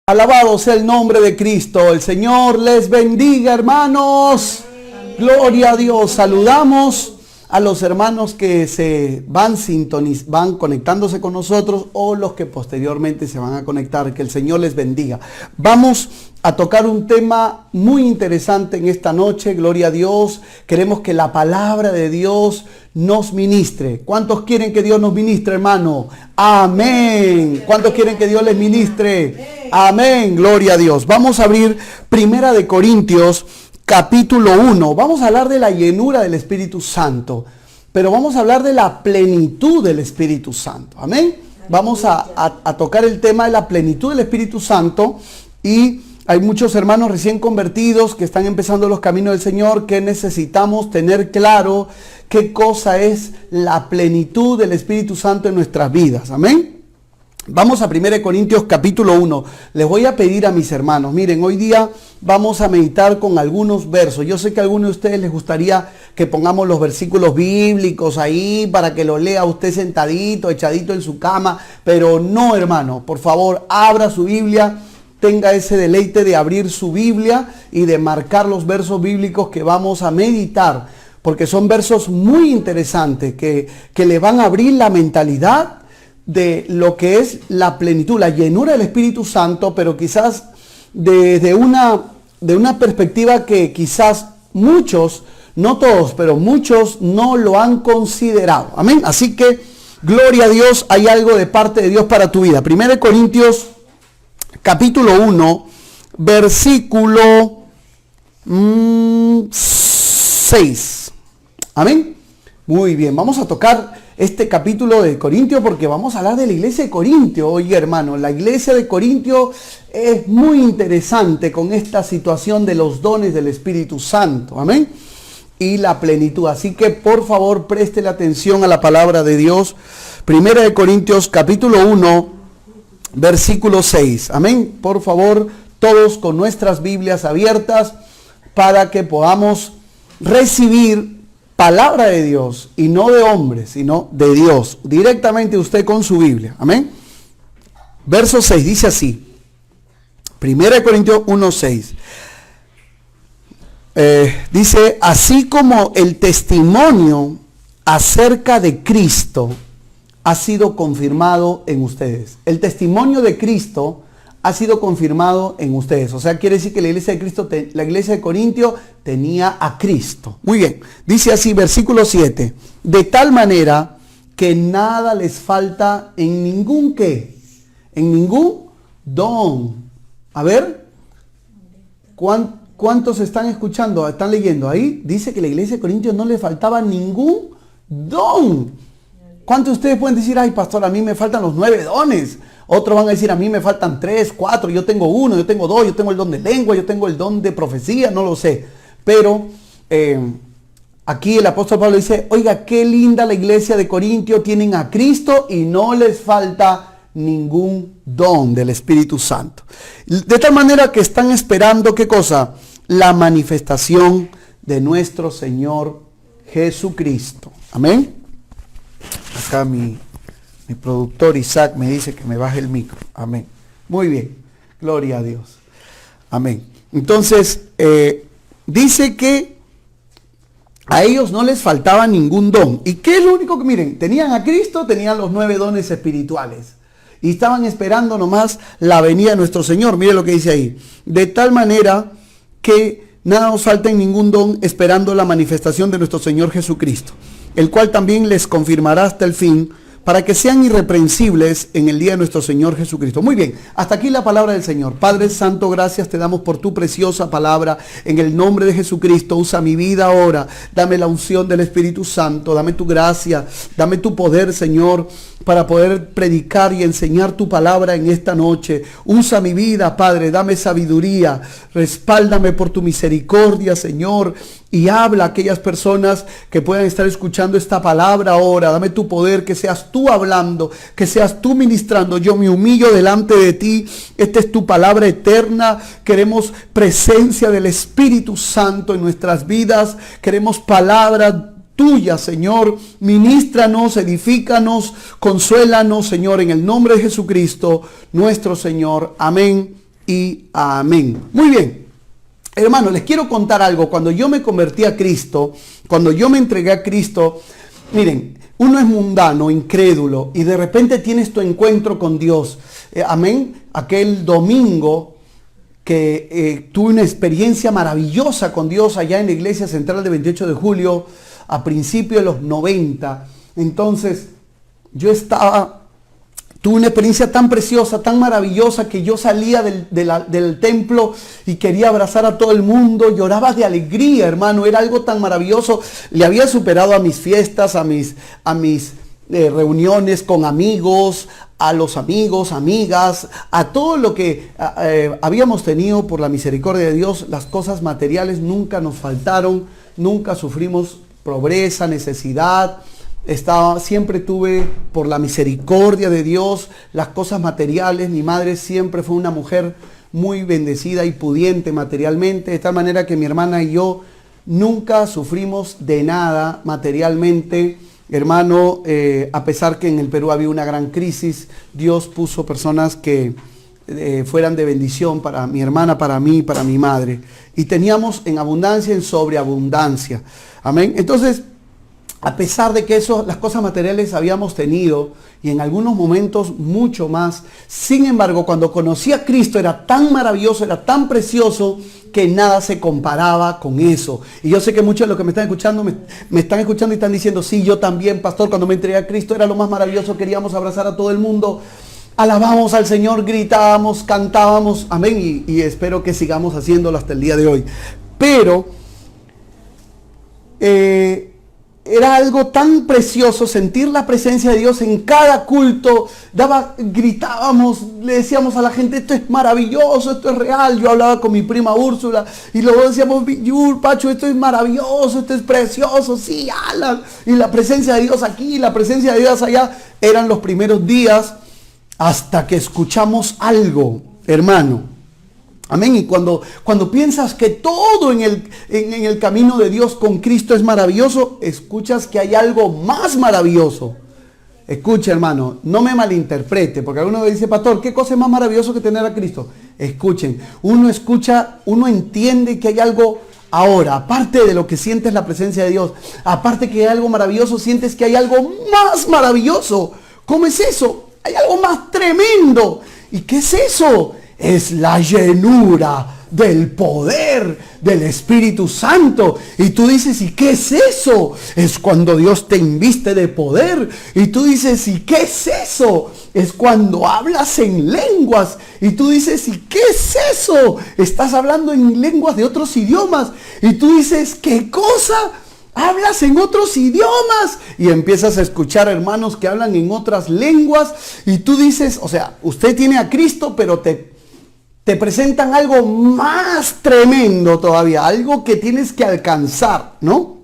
Alabado sea el nombre de Cristo. El Señor les bendiga, hermanos. Gloria a Dios. Saludamos a los hermanos que se van conectándose con nosotros o los que posteriormente se van a conectar. Que el Señor les bendiga. Vamos a tocar un tema muy interesante en esta noche. Gloria a Dios. Queremos que la palabra de Dios nos ministre. ¿Cuántos quieren que Dios nos ministre, hermano? Amén. ¿Cuántos quieren que Dios les ministre? Amén. Gloria a Dios. Vamos a abrir Primera de Corintios, capítulo 1. Vamos a hablar de la llenura del Espíritu Santo, pero vamos a hablar de la plenitud del Espíritu Santo. Amén. Vamos a tocar el tema de la plenitud del Espíritu Santo, y hay muchos hermanos recién convertidos que están empezando los caminos del Señor, que necesitamos tener claro qué cosa es la plenitud del Espíritu Santo en nuestras vidas. Amén. Vamos a 1 Corintios capítulo 1. Les voy a pedir a mis hermanos, miren, hoy día vamos a meditar con algunos versos. Yo sé que a algunos de ustedes les gustaría que pongamos los versículos bíblicos ahí para que lo lea usted sentadito, echadito en su cama, pero no, hermano, por favor, abra su Biblia. Tenga ese deleite de abrir su Biblia y de marcar los versos bíblicos que vamos a meditar, porque son versos muy interesantes que le van a abrir la mentalidad de lo que es la plenitud, la llenura del Espíritu Santo, pero quizás desde una perspectiva que quizás muchos, no todos, pero muchos no lo han considerado. Amén. Así que, gloria a Dios, hay algo de parte de Dios para tu vida. 1 Corintios capítulo 1, versículo 6. Amén. Muy bien, vamos a tocar este capítulo de Corintio porque vamos a hablar de la iglesia de Corintio. Oye, hermano, la iglesia de Corintio es muy interesante con esta situación de los dones del Espíritu Santo. Amén. Y la plenitud. Así que, por favor, preste la atención a la palabra de Dios. 1 Corintios capítulo 1, versículo 6. Amén. Por favor, todos con nuestras Biblias abiertas para que podamos recibir palabra de Dios, y no de hombres, sino de Dios, directamente usted con su Biblia. Amén. Verso 6 dice así. 1 Corintios 1, 6. Dice, así como el testimonio acerca de Cristo ha sido confirmado en ustedes. El testimonio de Cristo ha sido confirmado en ustedes. O sea, quiere decir que la iglesia de Cristo, la iglesia de Corintio tenía a Cristo. Muy bien. Dice así, versículo 7. De tal manera que nada les falta en ningún ¿qué? En ningún don. A ver, ¿cuántos están escuchando? ¿Están leyendo? Ahí dice que la iglesia de Corintio no le faltaba ningún don. ¿Cuántos de ustedes pueden decir, ay, pastor, a mí me faltan los 9 dones? Otros van a decir, a mí me faltan 3, 4, yo tengo 1, yo tengo 2, yo tengo el don de lengua, yo tengo el don de profecía, no lo sé. Pero aquí el apóstol Pablo dice, oiga, qué linda la iglesia de Corintio, tienen a Cristo y no les falta ningún don del Espíritu Santo. De tal manera que están esperando, ¿qué cosa? La manifestación de nuestro Señor Jesucristo. Amén. Acá mi productor Isaac me dice que me baje el micro. Amén. Muy bien. Gloria a Dios. Amén. Entonces, dice que a ellos no les faltaba ningún don. ¿Y qué es lo único que, miren, tenían a Cristo, tenían los 9 dones espirituales. Y estaban esperando nomás la venida de nuestro Señor. Mire lo que dice ahí. De tal manera que nada nos falta en ningún don, esperando la manifestación de nuestro Señor Jesucristo, el cual también les confirmará hasta el fin, para que sean irreprensibles en el día de nuestro Señor Jesucristo. Muy bien, hasta aquí la palabra del Señor. Padre Santo, gracias te damos por tu preciosa palabra. En el nombre de Jesucristo, usa mi vida ahora. Dame la unción del Espíritu Santo, dame tu gracia, dame tu poder, Señor, para poder predicar y enseñar tu palabra en esta noche. Usa mi vida, Padre, dame sabiduría. Respáldame por tu misericordia, Señor. Y habla a aquellas personas que puedan estar escuchando esta palabra ahora. Dame tu poder, que seas tú hablando, que seas tú ministrando. Yo me humillo delante de ti. Esta es tu palabra eterna. Queremos presencia del Espíritu Santo en nuestras vidas. Queremos palabra tuya, Señor. Ministranos, edifícanos, consuélanos, Señor, en el nombre de Jesucristo, nuestro Señor. Amén y amén. Muy bien. Hermano, les quiero contar algo. Cuando yo me convertí a Cristo, cuando yo me entregué a Cristo, miren, uno es mundano, incrédulo, y de repente tienes tu encuentro con Dios. Amén. Aquel domingo que tuve una experiencia maravillosa con Dios allá en la iglesia central de 28 de julio, a principios de los 90. Entonces, tuve una experiencia tan preciosa, tan maravillosa, que yo salía del templo y quería abrazar a todo el mundo, lloraba de alegría, hermano, era algo tan maravilloso. Le había superado a mis fiestas, a mis reuniones con amigos, a los amigos, amigas, a todo lo que habíamos tenido por la misericordia de Dios. Las cosas materiales nunca nos faltaron, nunca sufrimos pobreza, necesidad. Siempre tuve, por la misericordia de Dios, las cosas materiales. Mi madre siempre fue una mujer muy bendecida y pudiente materialmente, de tal manera que mi hermana y yo nunca sufrimos de nada materialmente. Hermano, a pesar que en el Perú había una gran crisis, Dios puso personas que fueran de bendición para mi hermana, para mí, para mi madre. Y teníamos en abundancia, en sobreabundancia. Amén. Entonces, a pesar de que las cosas materiales habíamos tenido, y en algunos momentos mucho más, sin embargo, cuando conocí a Cristo era tan maravilloso, era tan precioso, que nada se comparaba con eso. Y yo sé que muchos de los que me están escuchando, me están escuchando y están diciendo, sí, yo también, pastor, cuando me entregué a Cristo era lo más maravilloso, queríamos abrazar a todo el mundo, alabamos al Señor, gritábamos, cantábamos, amén, y espero que sigamos haciéndolo hasta el día de hoy. Pero, era algo tan precioso sentir la presencia de Dios en cada culto. Gritábamos, le decíamos a la gente, esto es maravilloso, esto es real. Yo hablaba con mi prima Úrsula y luego decíamos, Pacho, esto es maravilloso, esto es precioso, sí, Alan. Y la presencia de Dios aquí, la presencia de Dios allá. Eran los primeros días hasta que escuchamos algo, hermano. Amén. Y cuando piensas que todo en el camino de Dios con Cristo es maravilloso, escuchas que hay algo más maravilloso. Escucha, hermano, no me malinterprete, porque alguno me dice, pastor, ¿qué cosa es más maravilloso que tener a Cristo? Escuchen, uno entiende que hay algo ahora, aparte de lo que sientes la presencia de Dios, aparte que hay algo maravilloso, sientes que hay algo más maravilloso. ¿Cómo es eso? Hay algo más tremendo. ¿Y qué es eso? Es la llenura del poder del Espíritu Santo. Y tú dices, ¿y qué es eso? Es cuando Dios te inviste de poder. Y tú dices, ¿y qué es eso? Es cuando hablas en lenguas. Y tú dices, ¿y qué es eso? Estás hablando en lenguas de otros idiomas. Y tú dices, ¿qué cosa? Hablas en otros idiomas y empiezas a escuchar hermanos que hablan en otras lenguas. Y tú dices, o sea, usted tiene a Cristo, pero te presentan algo más tremendo todavía, algo que tienes que alcanzar, ¿no?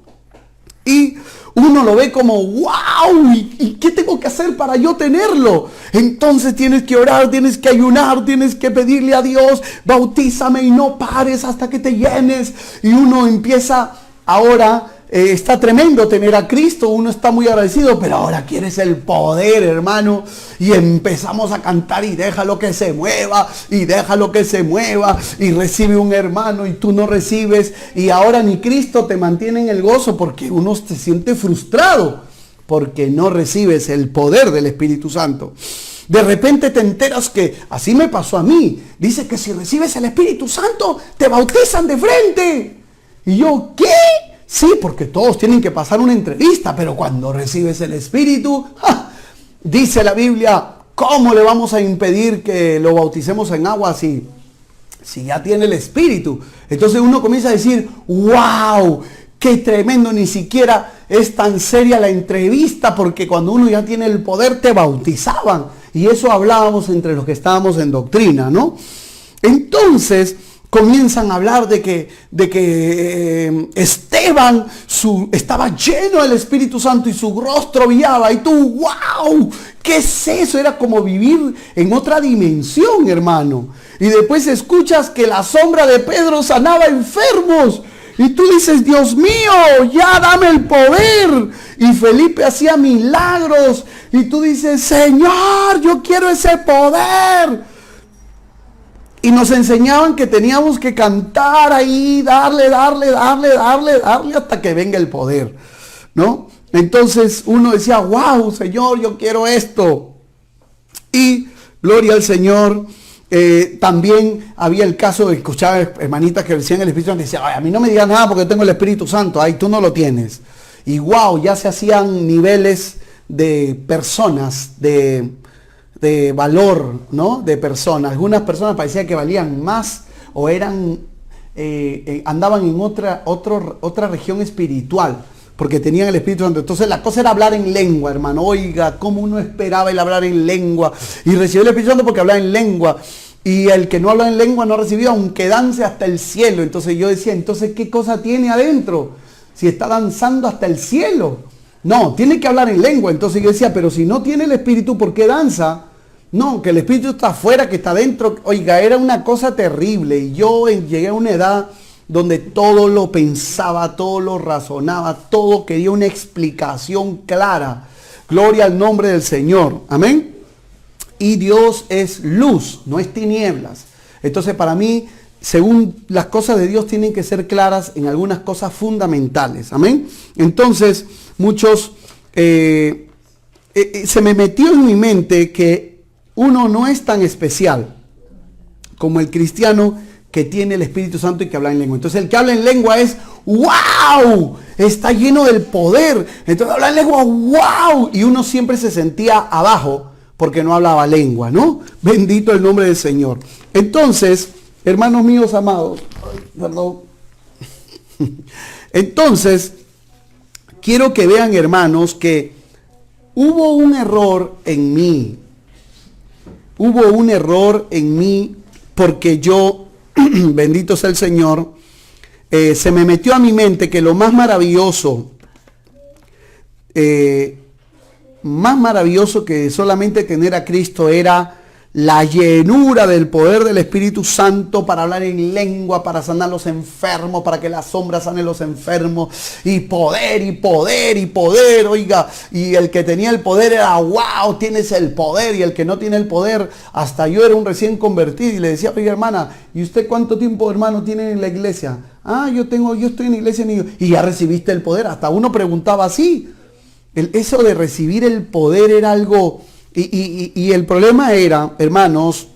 Y uno lo ve como, wow, ¿y qué tengo que hacer para yo tenerlo? Entonces tienes que orar, tienes que ayunar, tienes que pedirle a Dios, bautízame y no pares hasta que te llenes. Y uno empieza ahora. Está tremendo tener a Cristo, uno está muy agradecido, pero ahora quieres el poder, hermano, y empezamos a cantar y déjalo que se mueva, y déjalo que se mueva, y recibe un hermano y tú no recibes, y ahora ni Cristo te mantiene en el gozo porque uno se siente frustrado, porque no recibes el poder del Espíritu Santo. De repente te enteras que, así me pasó a mí, dice que si recibes el Espíritu Santo, te bautizan de frente. Y yo, ¿qué? Sí, porque todos tienen que pasar una entrevista, pero cuando recibes el Espíritu, dice la Biblia, ¿cómo le vamos a impedir que lo bauticemos en agua si ya tiene el Espíritu? Entonces uno comienza a decir, wow, qué tremendo, ni siquiera es tan seria la entrevista, porque cuando uno ya tiene el poder te bautizaban. Y eso hablábamos entre los que estábamos en doctrina, ¿no? Entonces comienzan a hablar de que Esteban estaba lleno del Espíritu Santo y su rostro brillaba. Y tú, wow, ¿qué es eso? Era como vivir en otra dimensión, hermano. Y después escuchas que la sombra de Pedro sanaba enfermos. Y tú dices, Dios mío, ya dame el poder. Y Felipe hacía milagros. Y tú dices, Señor, yo quiero ese poder. Y Y nos enseñaban que teníamos que cantar ahí, darle hasta que venga el poder, ¿no? Entonces uno decía, wow, Señor, yo quiero esto. Y gloria al Señor. También había el caso de escuchar hermanitas que decían el Espíritu Santo y decían, ay, a mí no me digas nada porque tengo el Espíritu Santo. Ay, tú no lo tienes. Y wow, ya se hacían niveles de personas, de valor, ¿no? De personas. Algunas personas parecía que valían más o eran, andaban en otra región espiritual, porque tenían el Espíritu Santo. Entonces la cosa era hablar en lengua, hermano. Oiga, cómo uno esperaba el hablar en lengua. Y recibió el Espíritu Santo porque hablaba en lengua. Y el que no habla en lengua no recibió, aunque dance hasta el cielo. Entonces yo decía, entonces, ¿qué cosa tiene adentro? Si está danzando hasta el cielo. No, tiene que hablar en lengua. Entonces yo decía, pero si no tiene el Espíritu, ¿por qué danza? No, que el Espíritu está afuera, que está adentro. Oiga, era una cosa terrible. Y yo llegué a una edad donde todo lo pensaba, todo lo razonaba, todo quería una explicación clara. Gloria al nombre del Señor. Amén. Y Dios es luz, no es tinieblas. Entonces para mí, según las cosas de Dios tienen que ser claras en algunas cosas fundamentales. Amén. Entonces, muchos, se me metió en mi mente que uno no es tan especial como el cristiano que tiene el Espíritu Santo y que habla en lengua. Entonces el que habla en lengua es ¡wow! Está lleno del poder. Entonces habla en lengua ¡wow! Y uno siempre se sentía abajo porque no hablaba lengua, ¿no? Bendito el nombre del Señor. Entonces, hermanos míos amados, perdón. Entonces, quiero que vean, hermanos, que hubo un error en mí. Hubo un error en mí porque yo, bendito sea el Señor, se me metió a mi mente que lo más maravilloso que solamente tener a Cristo era la llenura del poder del Espíritu Santo para hablar en lengua, para sanar a los enfermos, para que la sombra sane a los enfermos, y poder, oiga, y el que tenía el poder era, wow, tienes el poder, y el que no tiene el poder, hasta yo era un recién convertido, y le decía, oiga hermana, ¿y usted cuánto tiempo, hermano, tiene en la iglesia? Ah, yo estoy en la iglesia, y ya recibiste el poder, hasta uno preguntaba así. Eso de recibir el poder era algo... Y el problema era, hermanos,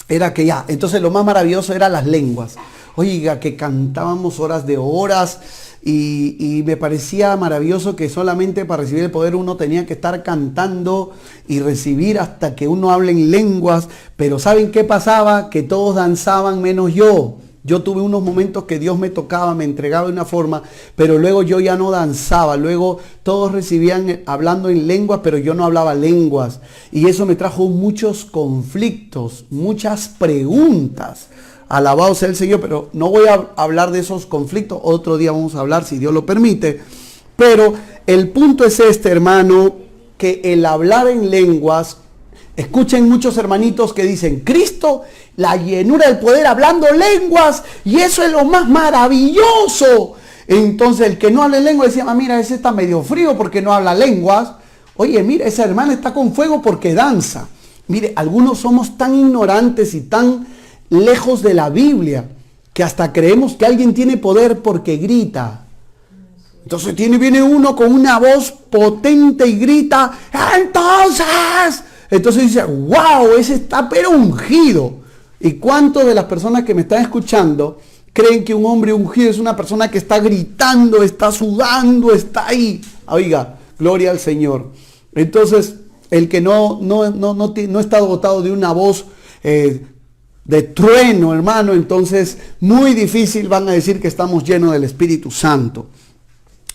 era que ya, entonces lo más maravilloso eran las lenguas. Oiga, que cantábamos horas de horas y me parecía maravilloso que solamente para recibir el poder uno tenía que estar cantando y recibir hasta que uno hable en lenguas. Pero ¿saben qué pasaba? Que todos danzaban menos yo. Yo tuve unos momentos que Dios me tocaba, me entregaba de una forma, pero luego yo ya no danzaba. Luego todos recibían hablando en lenguas, pero yo no hablaba lenguas. Y eso me trajo muchos conflictos, muchas preguntas. Alabado sea el Señor, pero no voy a hablar de esos conflictos. Otro día vamos a hablar, si Dios lo permite. Pero el punto es este, hermano, que el hablar en lenguas... Escuchen muchos hermanitos que dicen, Cristo, la llenura del poder hablando lenguas, y eso es lo más maravilloso. Entonces el que no habla en lengua decía, mira, ese está medio frío porque no habla lenguas. Oye, mira, esa hermana está con fuego porque danza. Mire, algunos somos tan ignorantes y tan lejos de la Biblia que hasta creemos que alguien tiene poder porque grita. Entonces viene uno con una voz potente y grita, entonces dice, wow, ese está pero ungido. ¿Y cuántos de las personas que me están escuchando creen que un hombre ungido es una persona que está gritando, está sudando, está ahí? Oiga, gloria al Señor. Entonces, el que no está dotado de una voz de trueno, hermano, entonces muy difícil van a decir que estamos llenos del Espíritu Santo.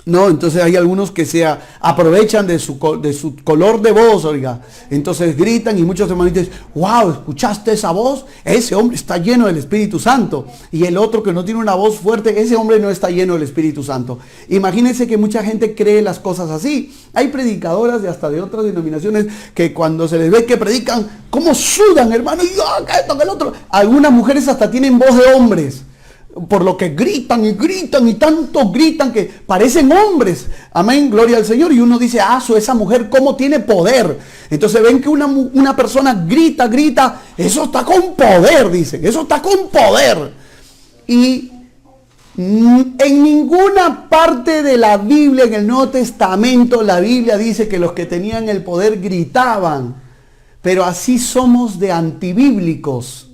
No, entonces hay algunos que se aprovechan de su color de voz, oiga. Entonces gritan y muchos hermanos dicen, wow, ¿escuchaste esa voz? Ese hombre está lleno del Espíritu Santo. Y el otro que no tiene una voz fuerte, ese hombre no está lleno del Espíritu Santo. Imagínense que mucha gente cree las cosas así. Hay predicadoras de hasta de otras denominaciones que cuando se les ve que predican, ¿cómo sudan, hermano? Y esto, que el otro. Algunas mujeres hasta tienen voz de hombres. por lo que gritan y gritan y tanto gritan que parecen hombres. Amén, gloria al Señor. Y uno dice, esa mujer cómo tiene poder. Entonces ven que una persona grita, eso está con poder, dicen, eso está con poder. Y en ninguna parte de la Biblia, en el Nuevo Testamento, la Biblia dice que los que tenían el poder gritaban. Pero así somos de antibíblicos.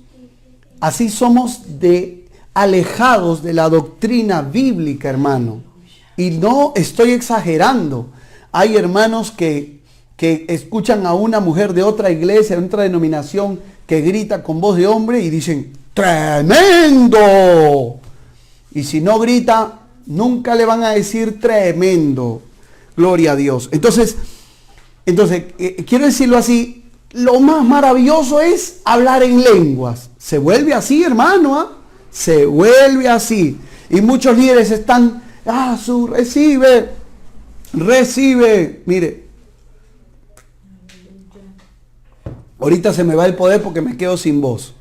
Así somos de alejados de la doctrina bíblica, hermano. Y no estoy exagerando. Hay hermanos que escuchan a una mujer de otra iglesia, de otra denominación, que grita con voz de hombre y dicen, ¡tremendo! Y si no grita, nunca le van a decir tremendo. Gloria a Dios. Entonces, quiero decirlo así, lo más maravilloso es hablar en lenguas. Se vuelve así, hermano, se vuelve así. Y muchos líderes están, recibe. Mire, ahorita se me va el poder porque me quedo sin voz.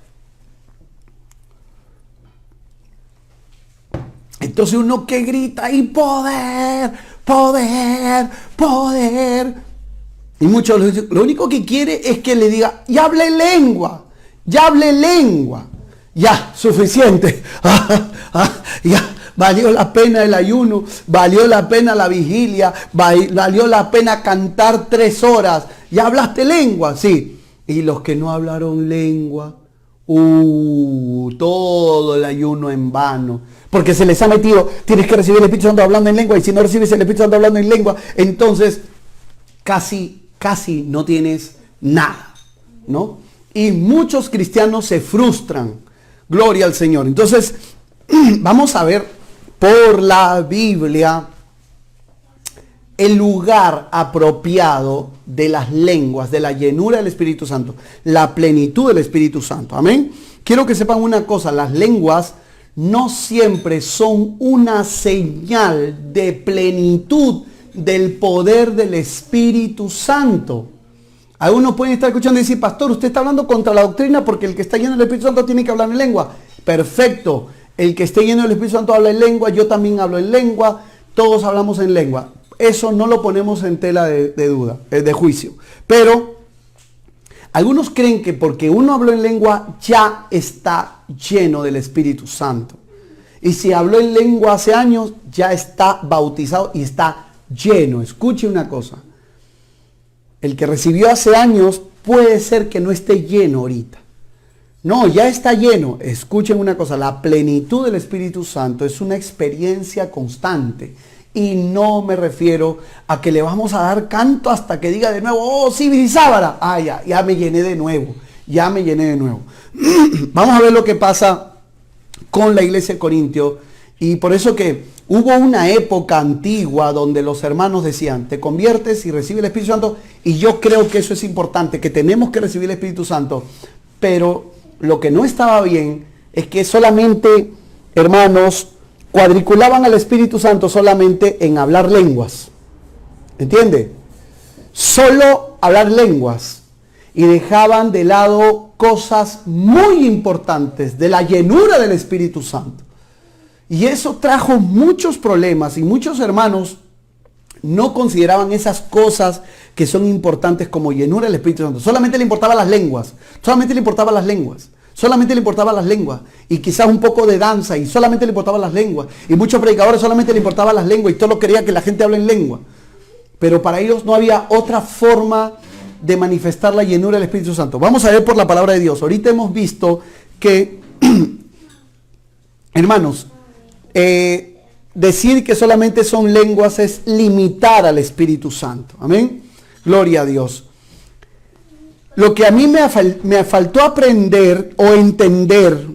Entonces uno que grita y poder. Y muchos lo único que quiere es que le diga, ya hable lengua. Ya, suficiente. Ya, valió la pena el ayuno, valió la pena la vigilia, valió la pena cantar 3 horas. ¿Ya hablaste lengua? Sí. Y los que no hablaron lengua, todo el ayuno en vano. Porque se les ha metido, tienes que recibir el Espíritu Santo hablando en lengua, y si no recibes el Espíritu Santo hablando en lengua, entonces casi no tienes nada, ¿no? Y muchos cristianos se frustran. Gloria al Señor. Entonces, vamos a ver por la Biblia el lugar apropiado de las lenguas, de la llenura del Espíritu Santo, la plenitud del Espíritu Santo. Amén. Quiero que sepan una cosa, las lenguas no siempre son una señal de plenitud del poder del Espíritu Santo. Algunos pueden estar escuchando y decir, pastor, usted está hablando contra la doctrina porque el que está lleno del Espíritu Santo tiene que hablar en lengua. Perfecto, el que esté lleno del Espíritu Santo habla en lengua, yo también hablo en lengua, todos hablamos en lengua. Eso no lo ponemos en tela de duda, de juicio. Pero algunos creen que porque uno habló en lengua ya está lleno del Espíritu Santo. Y si habló en lengua hace años, ya está bautizado y está lleno. Escuche una cosa. El que recibió hace años puede ser que no esté lleno ahorita. No, ya está lleno. Escuchen una cosa. La plenitud del Espíritu Santo es una experiencia constante. Y no me refiero a que le vamos a dar canto hasta que diga de nuevo, oh, sí, Birisábara. Ya me llené de nuevo. Vamos a ver lo que pasa con la iglesia de Corintio. Y por eso que hubo una época antigua donde los hermanos decían, te conviertes y recibes el Espíritu Santo. Y yo creo que eso es importante, que tenemos que recibir el Espíritu Santo. Pero lo que no estaba bien es que solamente, hermanos, cuadriculaban al Espíritu Santo solamente en hablar lenguas. ¿Entiende? Solo hablar lenguas. Y dejaban de lado cosas muy importantes de la llenura del Espíritu Santo. Y eso trajo muchos problemas y muchos hermanos no consideraban esas cosas que son importantes como llenura del Espíritu Santo. Solamente le importaban las lenguas. Y quizás un poco de danza y solamente le importaban las lenguas. Y muchos predicadores solamente le importaban las lenguas y todos querían que la gente hable en lengua. Pero para ellos no había otra forma de manifestar la llenura del Espíritu Santo. Vamos a ver por la palabra de Dios. Ahorita hemos visto que, hermanos, decir que solamente son lenguas es limitar al Espíritu Santo. Amén. Gloria a Dios. Lo que a mí me faltó aprender o entender,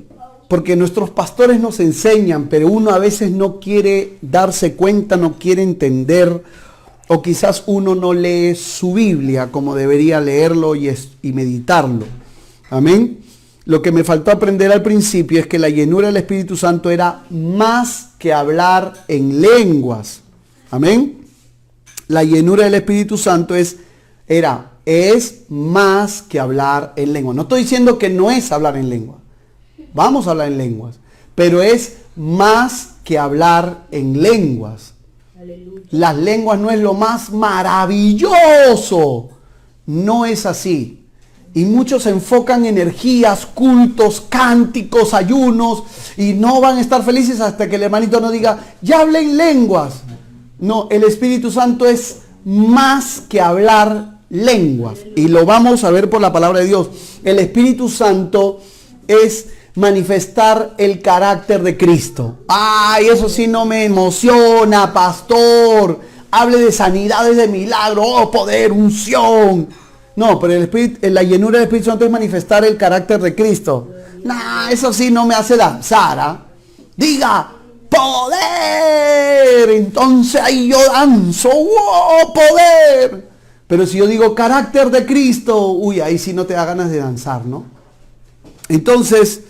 porque nuestros pastores nos enseñan, pero uno a veces no quiere darse cuenta, no quiere entender, o quizás uno no lee su Biblia como debería leerlo y meditarlo. Amén. Lo que me faltó aprender al principio es que la llenura del Espíritu Santo era más que hablar en lenguas. Amén. La llenura del Espíritu Santo es más que hablar en lengua. No estoy diciendo que no es hablar en lengua. Vamos a hablar en lenguas. Pero es más que hablar en lenguas. Aleluya. Las lenguas no es lo más maravilloso. No es así. Y muchos enfocan energías, cultos, cánticos, ayunos, y no van a estar felices hasta que el hermanito no diga, ya hablé en lenguas. No, el Espíritu Santo es más que hablar lenguas. Y lo vamos a ver por la palabra de Dios. El Espíritu Santo es manifestar el carácter de Cristo. Ay, eso sí no me emociona, pastor. Hable de sanidades, de milagros, oh, poder, unción. No, pero la llenura del Espíritu Santo es manifestar el carácter de Cristo. Nah, eso sí no me hace danzar. ¿Ah? Diga, poder. Entonces ahí yo danzo. ¡Wow! Poder. Pero si yo digo carácter de Cristo, uy, ahí sí no te da ganas de danzar, ¿no? Entonces,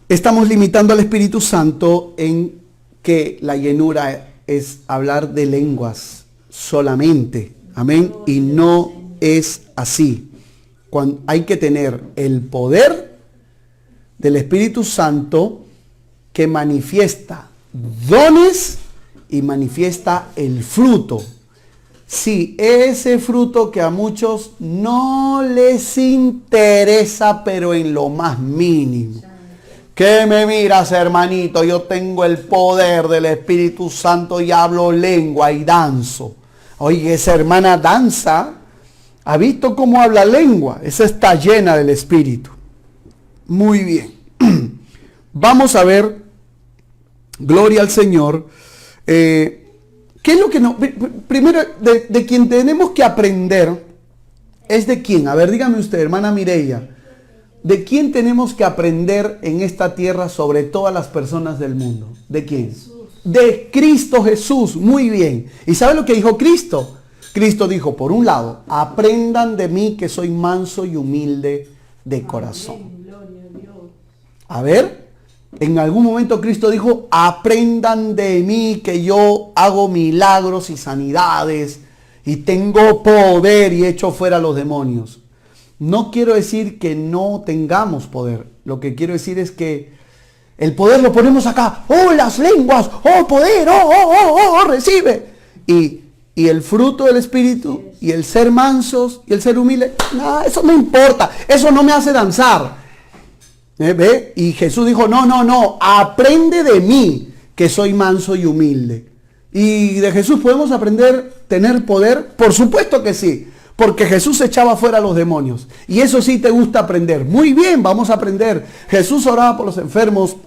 estamos limitando al Espíritu Santo en que la llenura es hablar de lenguas solamente. Amén. Y no es así. Cuando hay que tener el poder del Espíritu Santo que manifiesta dones y manifiesta el fruto. Sí, ese fruto que a muchos no les interesa, pero en lo más mínimo. ¿Qué me miras, hermanito? Yo tengo el poder del Espíritu Santo y hablo lengua y danzo. Oye, esa hermana danza. ¿Ha visto cómo habla lengua? Esa está llena del Espíritu. Muy bien. Vamos a ver, gloria al Señor. ¿Qué es lo que no? Primero, de quien tenemos que aprender es de quién. A ver, dígame usted, hermana Mireia. ¿De quién tenemos que aprender en esta tierra sobre todas las personas del mundo? ¿De quién? De Cristo Jesús. Muy bien. ¿Y sabe lo que dijo Cristo? Cristo dijo, por un lado, aprendan de mí que soy manso y humilde de corazón. A ver, en algún momento Cristo dijo, aprendan de mí que yo hago milagros y sanidades y tengo poder y echo fuera a los demonios. No quiero decir que no tengamos poder. Lo que quiero decir es que el poder lo ponemos acá. ¡Oh, las lenguas! ¡Oh, poder! ¡Oh, oh, oh, oh! ¡Recibe! Y el fruto del Espíritu, y el ser mansos, y el ser humilde, no, eso no importa, eso no me hace danzar. ¿Ve? Y Jesús dijo, no, aprende de mí, que soy manso y humilde. ¿Y de Jesús podemos aprender tener poder? Por supuesto que sí, porque Jesús echaba fuera a los demonios. Y eso sí te gusta aprender. Muy bien, vamos a aprender. Jesús oraba por los enfermos,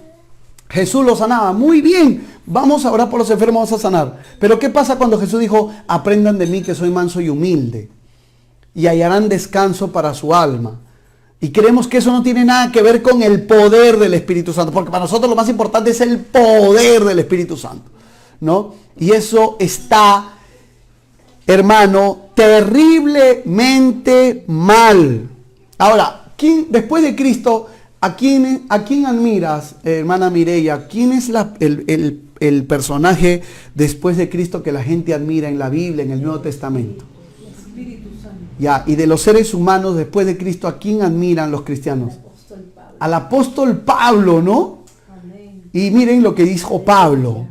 Jesús los sanaba. Muy bien, vamos a orar por los enfermos, vamos a sanar. Pero ¿qué pasa cuando Jesús dijo, aprendan de mí que soy manso y humilde, y hallarán descanso para su alma? Y creemos que eso no tiene nada que ver con el poder del Espíritu Santo, porque para nosotros lo más importante es el poder del Espíritu Santo, ¿no? Y eso está, hermano, terriblemente mal. Ahora, después de Cristo, ¿a quién admiras, hermana Mireia? ¿Quién es el personaje después de Cristo que la gente admira en la Biblia, en el Nuevo Testamento? El Espíritu Santo. Ya, y de los seres humanos después de Cristo, ¿a quién admiran los cristianos? Al apóstol Pablo, ¿no? Amén. Y miren lo que dijo Pablo.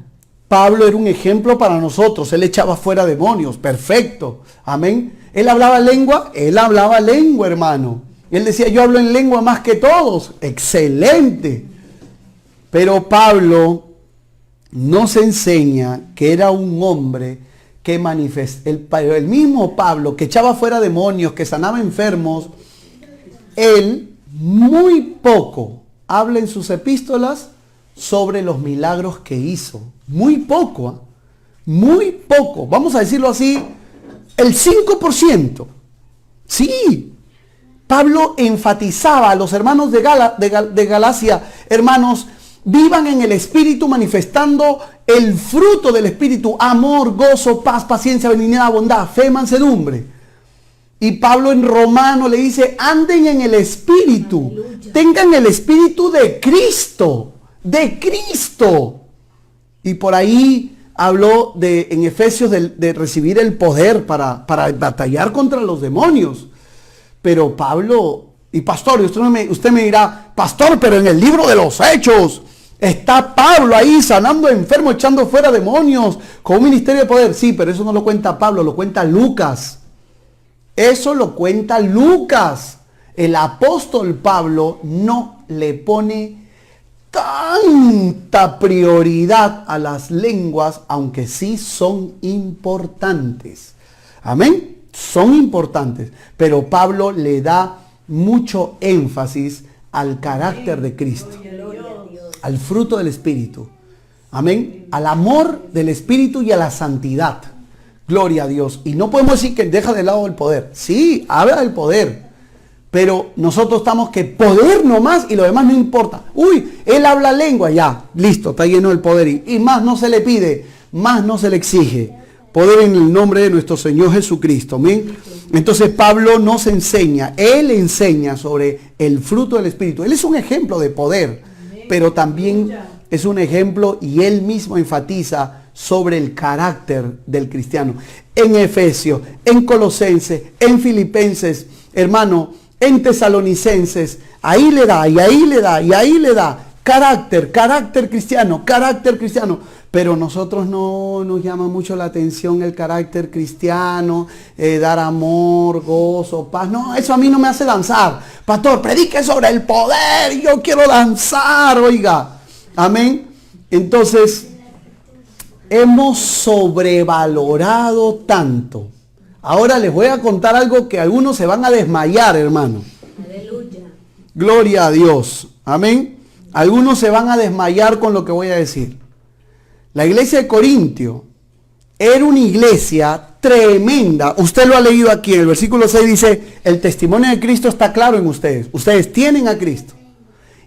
Pablo era un ejemplo para nosotros. Él echaba fuera demonios. Perfecto. Amén. Él hablaba lengua, hermano. Él decía, yo hablo en lengua más que todos. Excelente. Pero Pablo nos enseña que era un hombre que manifestó, el mismo Pablo que echaba fuera demonios, que sanaba enfermos, él muy poco habla en sus epístolas sobre los milagros que hizo. Muy poco, ¿eh? Muy poco. Vamos a decirlo así, el 5%. Sí. Pablo enfatizaba a los hermanos de Galacia, hermanos, vivan en el Espíritu manifestando el fruto del Espíritu, amor, gozo, paz, paciencia, benignidad, bondad, fe, mansedumbre. Y Pablo en Romano le dice, anden en el Espíritu, tengan el Espíritu de Cristo, de Cristo. Y por ahí habló en Efesios de recibir el poder para batallar contra los demonios. Pero Pablo, y pastor, usted me dirá, pastor, pero en el libro de los Hechos, Está Pablo ahí sanando enfermos, echando fuera demonios, con un ministerio de poder. Sí, pero eso no lo cuenta Pablo, lo cuenta Lucas. Eso lo cuenta Lucas. El apóstol Pablo no le pone tanta prioridad a las lenguas, aunque sí son importantes. Amén. Son importantes, pero Pablo le da mucho énfasis al carácter de Cristo, al fruto del Espíritu. Amén. Al amor del Espíritu y a la santidad. Gloria a Dios. Y no podemos decir que deja de lado el poder. Sí, habla del poder. Pero nosotros estamos que poder nomás y lo demás no importa. Uy, él habla lengua, ya, listo, está lleno del poder. Y más no se le pide, más no se le exige. Poder en el nombre de nuestro Señor Jesucristo. Amén. Entonces Pablo nos enseña, él enseña sobre el fruto del Espíritu. Él es un ejemplo de poder, pero también es un ejemplo y él mismo enfatiza sobre el carácter del cristiano. En Efesios, en Colosenses, en Filipenses, hermano, en Tesalonicenses, ahí le da, y ahí le da, y ahí le da. Carácter cristiano, carácter cristiano. Pero nosotros no nos llama mucho la atención el carácter cristiano, dar amor, gozo, paz. No, eso a mí no me hace danzar. Pastor, predique sobre el poder, yo quiero danzar, oiga. Amén. Entonces, hemos sobrevalorado tanto. Ahora les voy a contar algo que algunos se van a desmayar, hermano. Aleluya. Gloria a Dios. Amén. Algunos se van a desmayar con lo que voy a decir. La iglesia de Corintio era una iglesia tremenda. Usted lo ha leído aquí. En el versículo 6 dice, el testimonio de Cristo está claro en ustedes. Ustedes tienen a Cristo.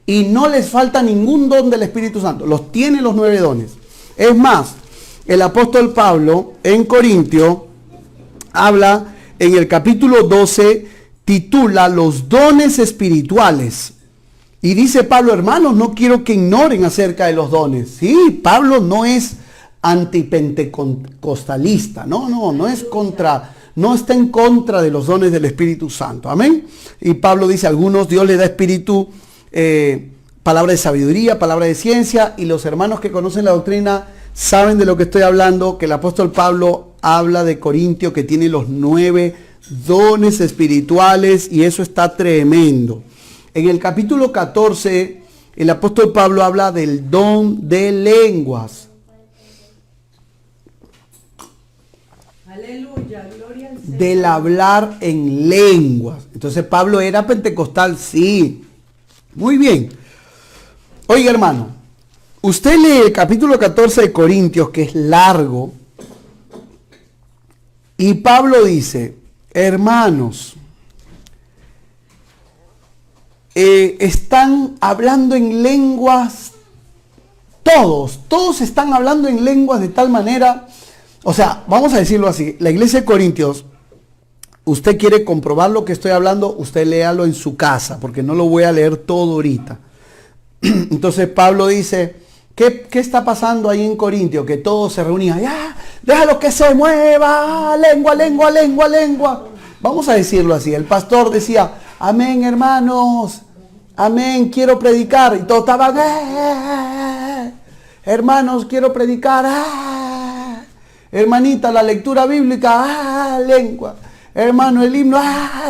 Y no les falta ningún don del Espíritu Santo. Los tiene los 9 dones. Es más, el apóstol Pablo en Corintio habla en el capítulo 12, titula los dones espirituales. Y dice Pablo, hermanos, no quiero que ignoren acerca de los dones. Sí, Pablo no es antipentecostalista, no está en contra de los dones del Espíritu Santo. Amén. Y Pablo dice, a algunos Dios le da espíritu, palabra de sabiduría, palabra de ciencia, y los hermanos que conocen la doctrina saben de lo que estoy hablando, que el apóstol Pablo habla de Corintio que tiene los 9 dones espirituales y eso está tremendo. En el capítulo 14, el apóstol Pablo habla del don de lenguas. Aleluya, gloria al Señor. Del hablar en lenguas. Entonces Pablo era pentecostal, sí. Muy bien. Oiga, hermano, usted lee el capítulo 14 de Corintios, que es largo, y Pablo dice, hermanos, están hablando en lenguas, todos están hablando en lenguas de tal manera, o sea, vamos a decirlo así, la iglesia de Corintios, usted quiere comprobar lo que estoy hablando, usted léalo en su casa, porque no lo voy a leer todo ahorita. Entonces Pablo dice, ¿qué está pasando ahí en Corintio? Que todos se reunían, ya, déjalo que se mueva, lengua. Vamos a decirlo así, el pastor decía, amén, hermanos, amén, quiero predicar. Y todos estaban, hermanos, quiero predicar. Hermanita, la lectura bíblica, lengua. Hermano, el himno,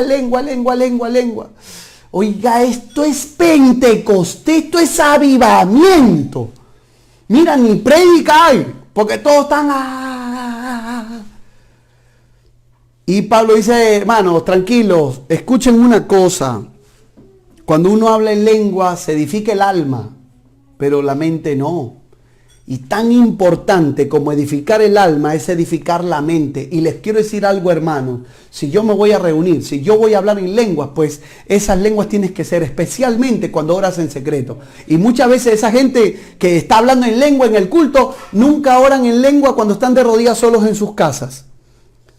lengua. Oiga, esto es Pentecostés, esto es avivamiento. Mira, ni predica hay, porque todos están. Y Pablo dice, hermanos, tranquilos, escuchen una cosa. Cuando uno habla en lengua, se edifica el alma, pero la mente no. Y tan importante como edificar el alma es edificar la mente. Y les quiero decir algo, hermanos. Si yo me voy a reunir, si yo voy a hablar en lenguas, pues esas lenguas tienen que ser especialmente cuando oras en secreto. Y muchas veces esa gente que está hablando en lengua en el culto, nunca oran en lengua cuando están de rodillas solos en sus casas.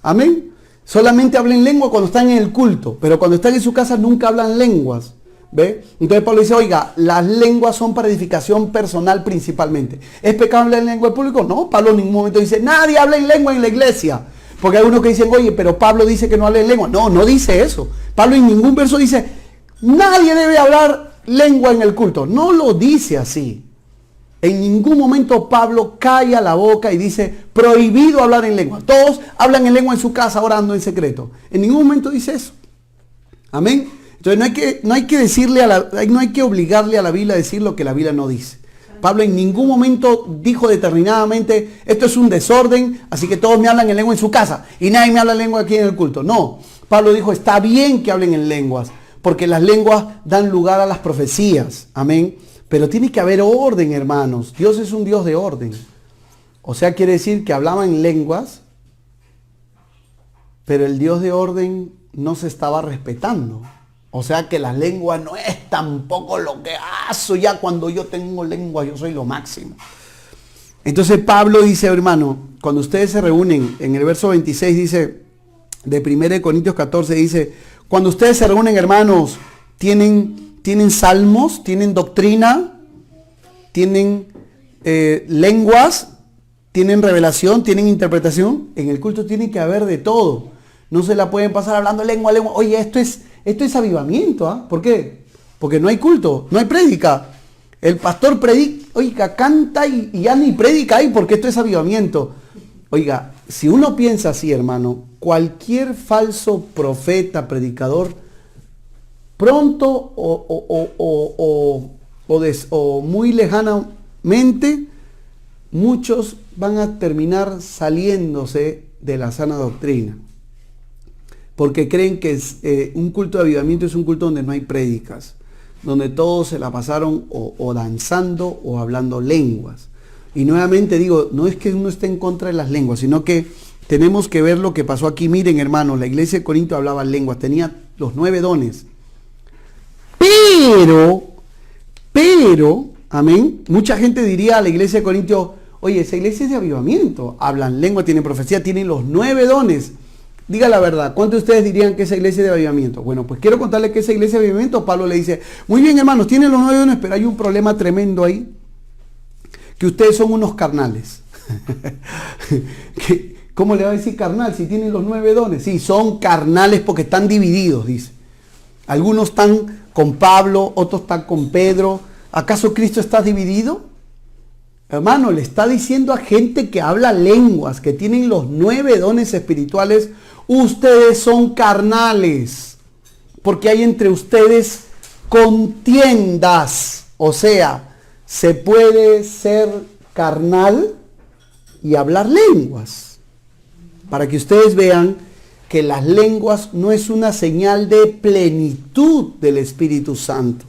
Amén. Solamente hablan en lengua cuando están en el culto. Pero cuando están en su casa nunca hablan lenguas. ¿Ve? Entonces Pablo dice, oiga, las lenguas son para edificación personal principalmente. ¿Es pecado hablar en lengua en público? No, Pablo en ningún momento dice, nadie habla en lengua en la iglesia. Porque hay unos que dicen, oye, pero Pablo dice que no habla en lengua. No dice eso. Pablo en ningún verso dice, nadie debe hablar lengua en el culto. No lo dice así. En ningún momento Pablo calla la boca y dice, prohibido hablar en lengua. Todos hablan en lengua en su casa orando en secreto. En ningún momento dice eso. Amén. Entonces no hay que decirle no hay que obligarle a la Biblia a decir lo que la Biblia no dice. Pablo en ningún momento dijo determinadamente, esto es un desorden, así que todos me hablan en lengua en su casa y nadie me habla en lengua aquí en el culto. No, Pablo dijo, está bien que hablen en lenguas, porque las lenguas dan lugar a las profecías. Amén. Pero tiene que haber orden, hermanos. Dios es un Dios de orden. O sea, quiere decir que hablaban en lenguas, pero el Dios de orden no se estaba respetando. O sea que la lengua no es tampoco lo que hago. Ya cuando yo tengo lengua, yo soy lo máximo. Entonces Pablo dice, hermano, cuando ustedes se reúnen, en el verso 26 dice, de 1 Corintios 14 dice, cuando ustedes se reúnen, hermanos, tienen salmos, tienen doctrina, tienen lenguas, tienen revelación, tienen interpretación. En el culto tiene que haber de todo. No se la pueden pasar hablando lengua. Oye, esto es avivamiento. ¿Ah? ¿Por qué? Porque no hay culto, no hay prédica. El pastor predica, oiga, canta y ya ni prédica ahí porque esto es avivamiento. Oiga, si uno piensa así, hermano, cualquier falso profeta, predicador, pronto o muy lejanamente, muchos van a terminar saliéndose de la sana doctrina. Porque creen que un culto de avivamiento es un culto donde no hay prédicas, donde todos se la pasaron o danzando o hablando lenguas. Y nuevamente digo, no es que uno esté en contra de las lenguas, sino que tenemos que ver lo que pasó aquí. Miren, hermanos, la iglesia de Corinto hablaba lenguas, tenía los 9 dones. Pero, amén, mucha gente diría a la iglesia de Corinto, oye, esa iglesia es de avivamiento, hablan lengua, tienen profecía, tienen los 9 dones. Diga la verdad, ¿cuántos de ustedes dirían que esa iglesia es de avivamiento? Bueno, pues quiero contarles que esa iglesia de avivamiento, Pablo le dice, muy bien, hermanos, tienen los 9 dones, pero hay un problema tremendo ahí, que ustedes son unos carnales. ¿Cómo le va a decir carnal si tienen los 9 dones? Sí, son carnales porque están divididos, dice. Algunos están con Pablo, otros están con Pedro. ¿Acaso Cristo está dividido? Hermano, le está diciendo a gente que habla lenguas, que tienen los 9 dones espirituales, ustedes son carnales, porque hay entre ustedes contiendas. O sea, se puede ser carnal y hablar lenguas. Para que ustedes vean que las lenguas no es una señal de plenitud del Espíritu Santo.